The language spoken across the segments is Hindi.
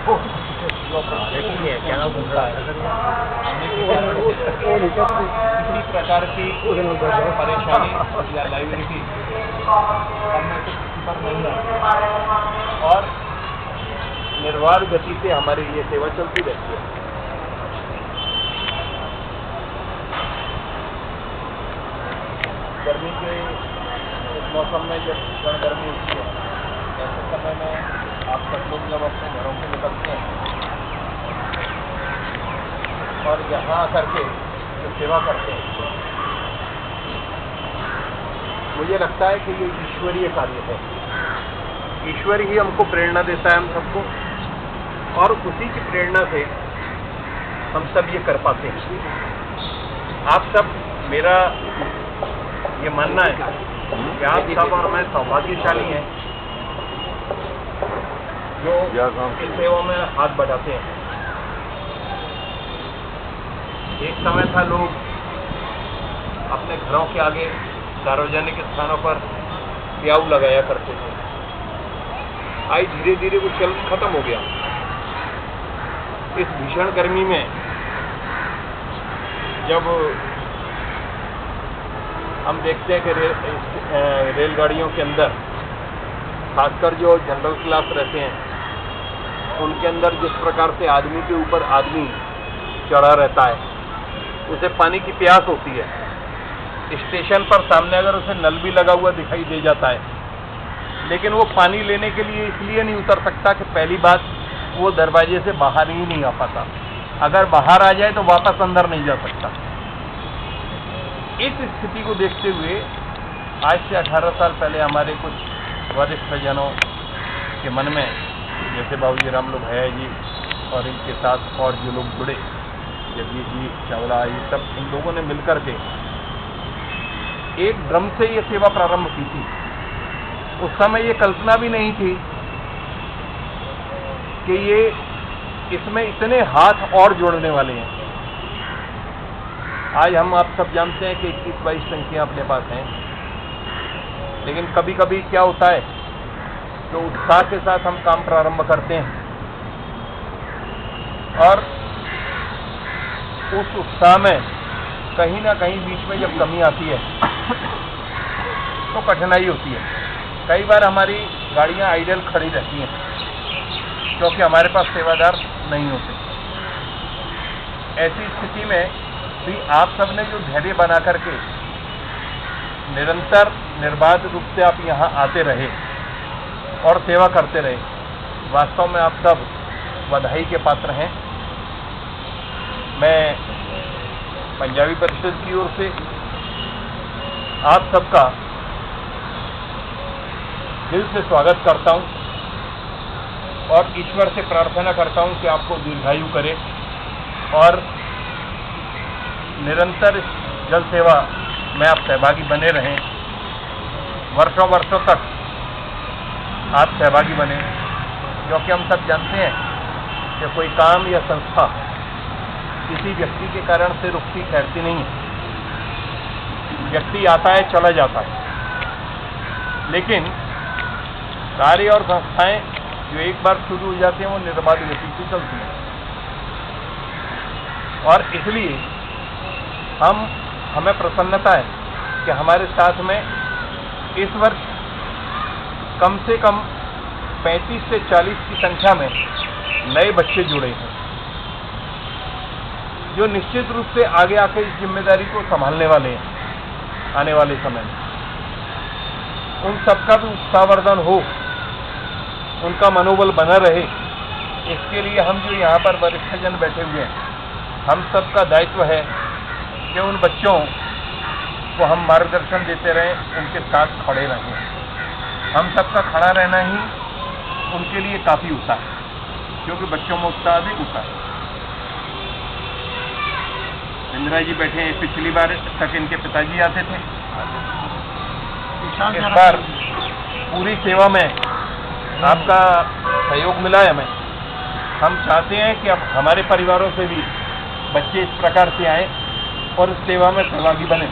देखिए क्या पूछ रहा है किसी प्रकार की परेशानी या लाइबिलिटी हमने तो किसी पर नहीं है और निर्वाध गति से हमारी ये सेवा चलती रहती है। गर्मी के मौसम में जब भीषण गर्मी होती है ऐसे समय में आप सब लोग जब अपने घरों से निकलते हैं और यहाँ आकर के जो सेवा करते हैं, मुझे लगता है कि ये ईश्वरीय कार्य है। ईश्वर ही हमको प्रेरणा देता है हम सबको, और उसी की प्रेरणा से हम सब ये कर पाते हैं। आप सब, मेरा ये मानना है कि आप सब और मैं सौभाग्यशाली हैं जो इस सेवा में हाथ बढ़ाते हैं। एक समय था लोग अपने घरों के आगे सार्वजनिक स्थानों पर प्याऊ लगाया करते थे। आज धीरे धीरे वो चलन खत्म हो गया। इस भीषण गर्मी में जब हम देखते हैं कि रेलगाड़ियों के अंदर खासकर जो जनरल क्लास रहते हैं उनके अंदर जिस प्रकार से आदमी के ऊपर आदमी चढ़ा रहता है, उसे पानी की प्यास होती है। स्टेशन पर सामने अगर उसे नल भी लगा हुआ दिखाई दे जाता है, लेकिन वो पानी लेने के लिए इसलिए नहीं उतर सकता कि पहली बात वो दरवाजे से बाहर ही नहीं आ पाता। अगर बाहर आ जाए तो वापस अंदर नहीं जा सकता। इस स्थिति को देखते हुए आज से 18 साल पहले हमारे कुछ वरिष्ठ जनों के मन में, जैसे बाबूजी राम लोग है जी और इनके साथ और जो लोग जुड़े, जगदीश जी चावला, ये सब इन लोगों ने मिलकर के एक ड्रम से ये सेवा प्रारंभ की थी। उस समय ये कल्पना भी नहीं थी कि ये इसमें इतने हाथ और जोड़ने वाले हैं। आज हम आप सब जानते हैं कि 21-22 टंकियां अपने पास हैं, लेकिन कभी कभी क्या होता है तो उत्साह के साथ हम काम प्रारंभ करते हैं और उस उत्साह में कहीं ना कहीं बीच में जब कमी आती है तो कठिनाई होती है। कई बार हमारी गाड़ियां आइडल खड़ी रहती हैं क्योंकि हमारे पास सेवादार नहीं होते। ऐसी स्थिति में भी आप सबने जो धैर्य बना करके निरंतर निर्बाध रूप से आप यहाँ आते रहे और सेवा करते रहे, वास्तव में आप सब बधाई के पात्र हैं। मैं पंजाबी परिषद की ओर से आप सबका दिल से स्वागत करता हूं और ईश्वर से प्रार्थना करता हूं कि आपको दीर्घायु करे और निरंतर जल सेवा में आप सहभागी बने रहें। वर्षों वर्षों तक आप सहभागी बने, क्योंकि हम सब जानते हैं कि कोई काम या संस्था किसी व्यक्ति के कारण से रुकती ठहरती नहीं है। व्यक्ति आता है, चला जाता है, लेकिन कार्य और संस्थाएं जो एक बार शुरू हो जाती हैं वो निर्बाध गति से चलती हैं। और इसलिए हमें प्रसन्नता है कि हमारे साथ में इस वर्ष कम से कम 35 से 40 की संख्या में नए बच्चे जुड़े हैं, जो निश्चित रूप से आगे आकर इस जिम्मेदारी को संभालने वाले हैं आने वाले समय में। उन सबका भी उत्साहवर्धन हो, उनका मनोबल बना रहे, इसके लिए हम जो यहाँ पर वरिष्ठ जन बैठे हुए हैं, हम सबका दायित्व है कि उन बच्चों को हम मार्गदर्शन देते रहें, उनके साथ खड़े रहें। हम सबका खड़ा रहना ही उनके लिए काफ़ी होता है, क्योंकि बच्चों में उत्साह अधिक होता है। इंदिरा जी बैठे हैं, पिछली बार तक इनके पिताजी आते थे। इस बार पूरी सेवा में आपका सहयोग मिला है हमें। हम चाहते हैं कि अब हमारे परिवारों से भी बच्चे इस प्रकार से आएँ और इस सेवा में सहभागी बने।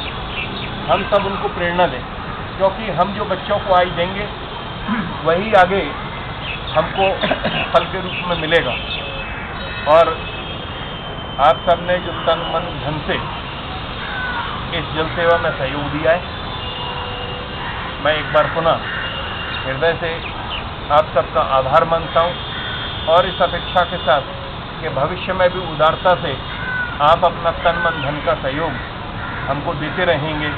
हम सब उनको प्रेरणा दें, क्योंकि हम जो बच्चों को आज देंगे वही आगे हमको फल के रूप में मिलेगा। और आप सबने जो तन मन धन से इस जल सेवा में सहयोग दिया है, मैं एक बार पुनः हृदय से आप सबका आभार मानता हूँ और इस अपेक्षा के साथ कि भविष्य में भी उदारता से आप अपना तन मन धन का सहयोग हमको देते रहेंगे।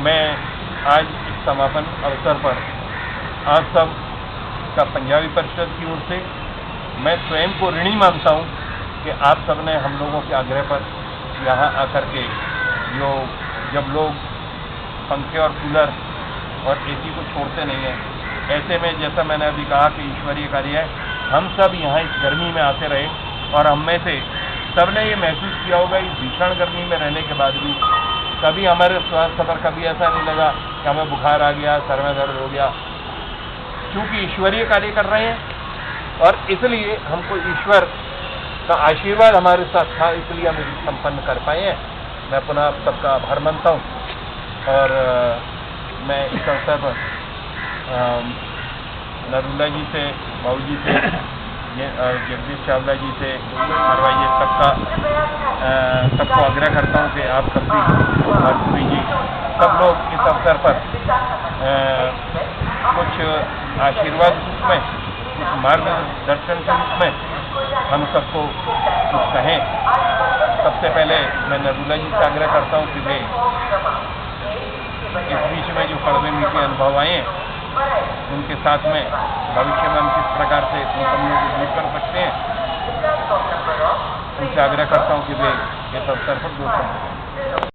मैं आज इस समापन अवसर पर आप सब का पंजाबी परिषद की ओर से मैं स्वयं को ऋणी मानता हूँ कि आप सब ने हम लोगों के आग्रह पर यहाँ आकर के जो जब लोग पंखे और कूलर और एसी को छोड़ते नहीं हैं, ऐसे में जैसा मैंने अभी कहा कि ईश्वरीय कार्य है, हम सब यहाँ इस गर्मी में आते रहे और हम में से सब ने ये महसूस किया होगा इस भीषण गर्मी में रहने के बाद भी कभी हमारे स्वास्थ्य पर कभी ऐसा नहीं लगा कि हमें बुखार आ गया, सर में दर्द हो गया, क्योंकि ईश्वरीय कार्य कर रहे हैं और इसलिए हमको ईश्वर का आशीर्वाद हमारे साथ था, इसलिए हम इसे संपन्न कर पाए हैं। मैं पुनः आप सबका आभार मानता हूँ और मैं इस अवसर पर नरूला जी से, बाबू जी से, जगदीश चावला जी से, मरवाइए सबको आग्रह करता हूँ कि आप सब भी माधुरी जी सब लोग इस अवसर पर कुछ आशीर्वाद रूप में, कुछ मार्गदर्शन के रूप में हम सबको कुछ कहें। सबसे पहले मैं नरूला जी से आग्रह करता हूँ कि वे इस बीच में जो कड़वे मीठे अनुभव आए हैं उनके साथ में भविष्य में हम किस प्रकार से उन कमियों को दूर कर सकते हैं, उनसे आग्रह करता हूँ कि वे इस अवसर पर दूर करें।